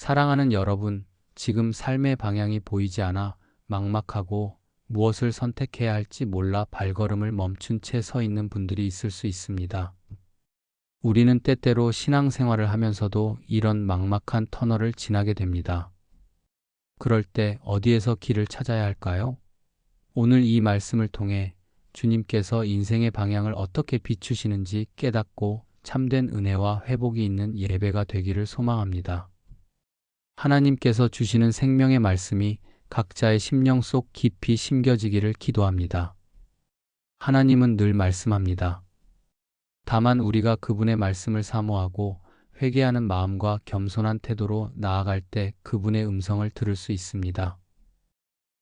사랑하는 여러분, 지금 삶의 방향이 보이지 않아 막막하고 무엇을 선택해야 할지 몰라 발걸음을 멈춘 채 서 있는 분들이 있을 수 있습니다. 우리는 때때로 신앙생활을 하면서도 이런 막막한 터널을 지나게 됩니다. 그럴 때 어디에서 길을 찾아야 할까요? 오늘 이 말씀을 통해 주님께서 인생의 방향을 어떻게 비추시는지 깨닫고 참된 은혜와 회복이 있는 예배가 되기를 소망합니다. 하나님께서 주시는 생명의 말씀이 각자의 심령 속 깊이 심겨지기를 기도합니다. 하나님은 늘 말씀합니다. 다만 우리가 그분의 말씀을 사모하고 회개하는 마음과 겸손한 태도로 나아갈 때 그분의 음성을 들을 수 있습니다.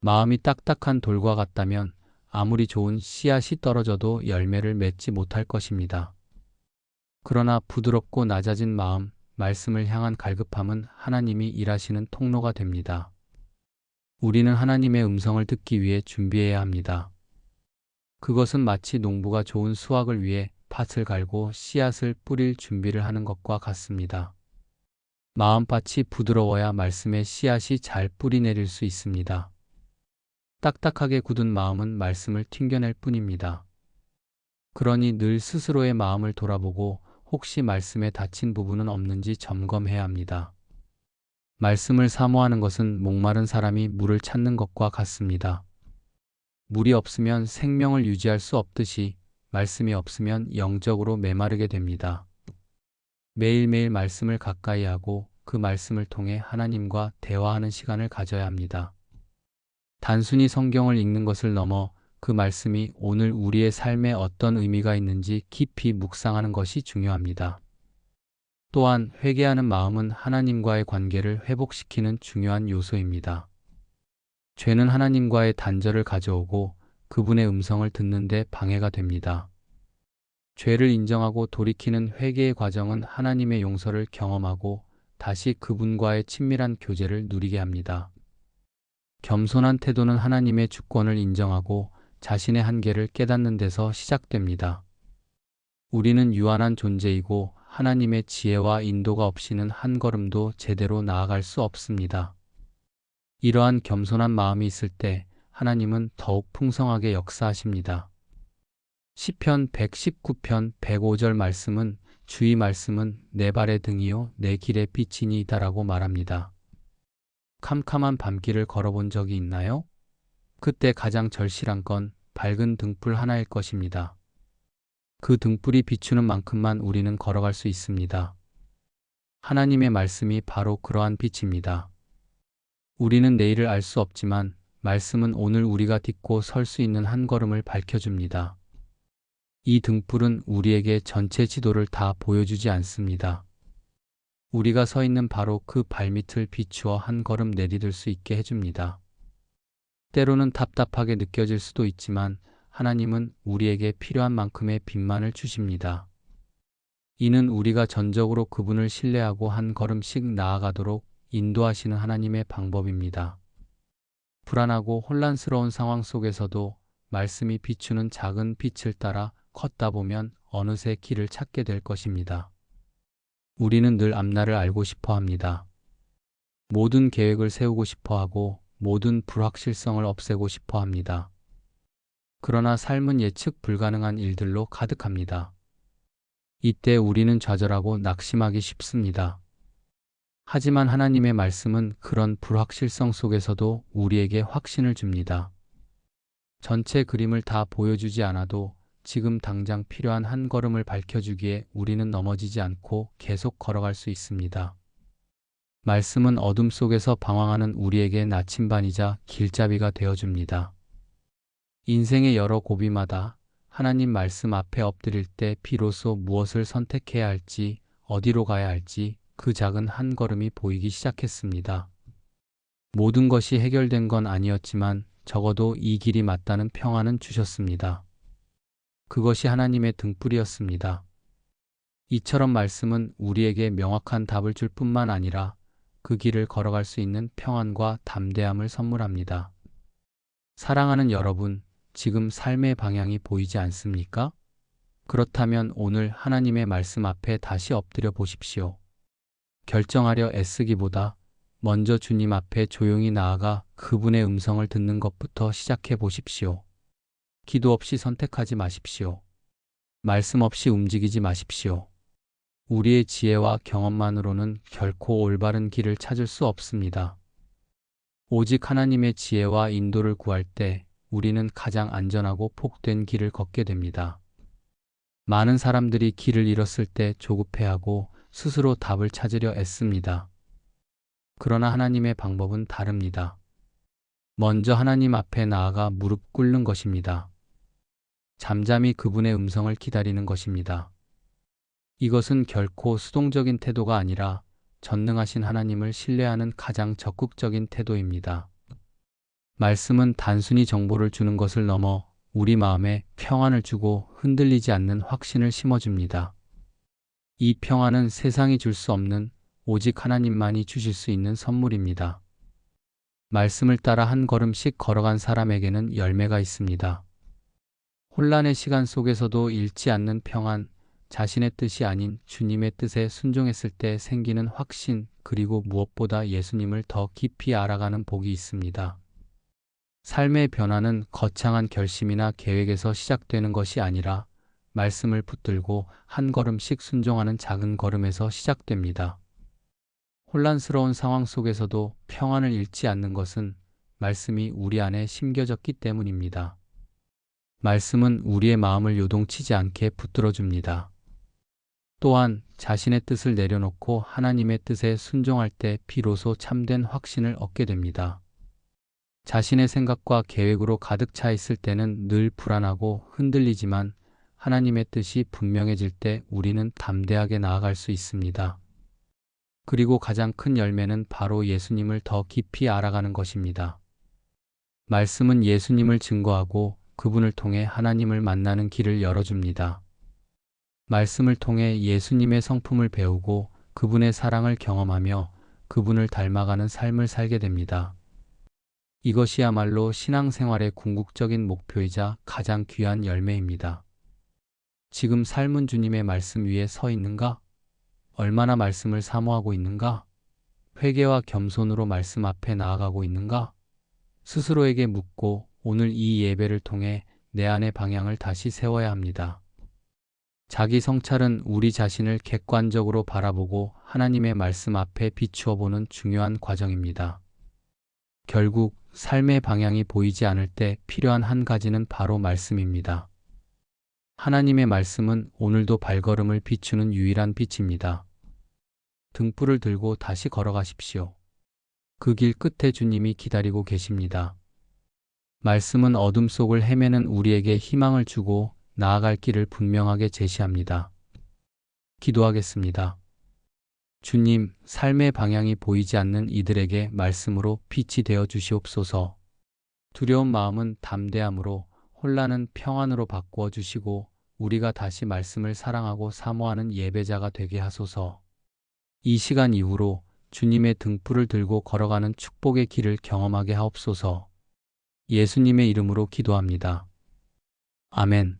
마음이 딱딱한 돌과 같다면 아무리 좋은 씨앗이 떨어져도 열매를 맺지 못할 것입니다. 그러나 부드럽고 낮아진 마음, 말씀을 향한 갈급함은 하나님이 일하시는 통로가 됩니다. 우리는 하나님의 음성을 듣기 위해 준비해야 합니다. 그것은 마치 농부가 좋은 수확을 위해 밭을 갈고 씨앗을 뿌릴 준비를 하는 것과 같습니다. 마음밭이 부드러워야 말씀의 씨앗이 잘 뿌리내릴 수 있습니다. 딱딱하게 굳은 마음은 말씀을 튕겨낼 뿐입니다. 그러니 늘 스스로의 마음을 돌아보고 혹시 말씀에 닫힌 부분은 없는지 점검해야 합니다. 말씀을 사모하는 것은 목마른 사람이 물을 찾는 것과 같습니다. 물이 없으면 생명을 유지할 수 없듯이 말씀이 없으면 영적으로 메마르게 됩니다. 매일매일 말씀을 가까이 하고 그 말씀을 통해 하나님과 대화하는 시간을 가져야 합니다. 단순히 성경을 읽는 것을 넘어 그 말씀이 오늘 우리의 삶에 어떤 의미가 있는지 깊이 묵상하는 것이 중요합니다. 또한 회개하는 마음은 하나님과의 관계를 회복시키는 중요한 요소입니다. 죄는 하나님과의 단절을 가져오고 그분의 음성을 듣는 데 방해가 됩니다. 죄를 인정하고 돌이키는 회개의 과정은 하나님의 용서를 경험하고 다시 그분과의 친밀한 교제를 누리게 합니다. 겸손한 태도는 하나님의 주권을 인정하고 자신의 한계를 깨닫는 데서 시작됩니다. 우리는 유한한 존재이고 하나님의 지혜와 인도가 없이는 한 걸음도 제대로 나아갈 수 없습니다. 이러한 겸손한 마음이 있을 때 하나님은 더욱 풍성하게 역사하십니다. 시편 119편 105절 말씀은 주의 말씀은 내 발의 등이요 내 길의 빛이니이다라고 말합니다. 캄캄한 밤길을 걸어본 적이 있나요? 그때 가장 절실한 건 밝은 등불 하나일 것입니다. 그 등불이 비추는 만큼만 우리는 걸어갈 수 있습니다. 하나님의 말씀이 바로 그러한 빛입니다. 우리는 내일을 알 수 없지만 말씀은 오늘 우리가 딛고 설 수 있는 한 걸음을 밝혀줍니다. 이 등불은 우리에게 전체 지도를 다 보여주지 않습니다. 우리가 서 있는 바로 그 발밑을 비추어 한 걸음 내디딜 수 있게 해줍니다. 때로는 답답하게 느껴질 수도 있지만 하나님은 우리에게 필요한 만큼의 빛만을 주십니다. 이는 우리가 전적으로 그분을 신뢰하고 한 걸음씩 나아가도록 인도하시는 하나님의 방법입니다. 불안하고 혼란스러운 상황 속에서도 말씀이 비추는 작은 빛을 따라 걷다 보면 어느새 길을 찾게 될 것입니다. 우리는 늘 앞날을 알고 싶어 합니다. 모든 계획을 세우고 싶어 하고 모든 불확실성을 없애고 싶어 합니다. 그러나 삶은 예측 불가능한 일들로 가득합니다. 이때 우리는 좌절하고 낙심하기 쉽습니다. 하지만 하나님의 말씀은 그런 불확실성 속에서도 우리에게 확신을 줍니다. 전체 그림을 다 보여주지 않아도 지금 당장 필요한 한 걸음을 밝혀주기에 우리는 넘어지지 않고 계속 걸어갈 수 있습니다. 말씀은 어둠 속에서 방황하는 우리에게 나침반이자 길잡이가 되어줍니다. 인생의 여러 고비마다 하나님 말씀 앞에 엎드릴 때 비로소 무엇을 선택해야 할지, 어디로 가야 할지 그 작은 한 걸음이 보이기 시작했습니다. 모든 것이 해결된 건 아니었지만 적어도 이 길이 맞다는 평안은 주셨습니다. 그것이 하나님의 등불이었습니다. 이처럼 말씀은 우리에게 명확한 답을 줄 뿐만 아니라 그 길을 걸어갈 수 있는 평안과 담대함을 선물합니다. 사랑하는 여러분, 지금 삶의 방향이 보이지 않습니까? 그렇다면 오늘 하나님의 말씀 앞에 다시 엎드려 보십시오. 결정하려 애쓰기보다 먼저 주님 앞에 조용히 나아가 그분의 음성을 듣는 것부터 시작해 보십시오. 기도 없이 선택하지 마십시오. 말씀 없이 움직이지 마십시오. 우리의 지혜와 경험만으로는 결코 올바른 길을 찾을 수 없습니다. 오직 하나님의 지혜와 인도를 구할 때 우리는 가장 안전하고 복된 길을 걷게 됩니다. 많은 사람들이 길을 잃었을 때 조급해하고 스스로 답을 찾으려 애씁니다. 그러나 하나님의 방법은 다릅니다. 먼저 하나님 앞에 나아가 무릎 꿇는 것입니다. 잠잠히 그분의 음성을 기다리는 것입니다. 이것은 결코 수동적인 태도가 아니라 전능하신 하나님을 신뢰하는 가장 적극적인 태도입니다. 말씀은 단순히 정보를 주는 것을 넘어 우리 마음에 평안을 주고 흔들리지 않는 확신을 심어줍니다. 이 평안은 세상이 줄 수 없는 오직 하나님만이 주실 수 있는 선물입니다. 말씀을 따라 한 걸음씩 걸어간 사람에게는 열매가 있습니다. 혼란의 시간 속에서도 잃지 않는 평안, 자신의 뜻이 아닌 주님의 뜻에 순종했을 때 생기는 확신, 그리고 무엇보다 예수님을 더 깊이 알아가는 복이 있습니다. 삶의 변화는 거창한 결심이나 계획에서 시작되는 것이 아니라 말씀을 붙들고 한 걸음씩 순종하는 작은 걸음에서 시작됩니다. 혼란스러운 상황 속에서도 평안을 잃지 않는 것은 말씀이 우리 안에 심겨졌기 때문입니다. 말씀은 우리의 마음을 요동치지 않게 붙들어줍니다. 또한 자신의 뜻을 내려놓고 하나님의 뜻에 순종할 때 비로소 참된 확신을 얻게 됩니다. 자신의 생각과 계획으로 가득 차 있을 때는 늘 불안하고 흔들리지만 하나님의 뜻이 분명해질 때 우리는 담대하게 나아갈 수 있습니다. 그리고 가장 큰 열매는 바로 예수님을 더 깊이 알아가는 것입니다. 말씀은 예수님을 증거하고 그분을 통해 하나님을 만나는 길을 열어줍니다. 말씀을 통해 예수님의 성품을 배우고 그분의 사랑을 경험하며 그분을 닮아가는 삶을 살게 됩니다. 이것이야말로 신앙생활의 궁극적인 목표이자 가장 귀한 열매입니다. 지금 삶은 주님의 말씀 위에 서 있는가? 얼마나 말씀을 사모하고 있는가? 회개와 겸손으로 말씀 앞에 나아가고 있는가? 스스로에게 묻고 오늘 이 예배를 통해 내 안의 방향을 다시 세워야 합니다. 자기 성찰은 우리 자신을 객관적으로 바라보고 하나님의 말씀 앞에 비추어 보는 중요한 과정입니다. 결국 삶의 방향이 보이지 않을 때 필요한 한 가지는 바로 말씀입니다. 하나님의 말씀은 오늘도 발걸음을 비추는 유일한 빛입니다. 등불을 들고 다시 걸어가십시오. 그 길 끝에 주님이 기다리고 계십니다. 말씀은 어둠 속을 헤매는 우리에게 희망을 주고 나아갈 길을 분명하게 제시합니다. 기도하겠습니다. 주님, 삶의 방향이 보이지 않는 이들에게 말씀으로 빛이 되어 주시옵소서. 두려운 마음은 담대함으로, 혼란은 평안으로 바꾸어 주시고 우리가 다시 말씀을 사랑하고 사모하는 예배자가 되게 하소서. 이 시간 이후로 주님의 등불을 들고 걸어가는 축복의 길을 경험하게 하옵소서. 예수님의 이름으로 기도합니다. 아멘.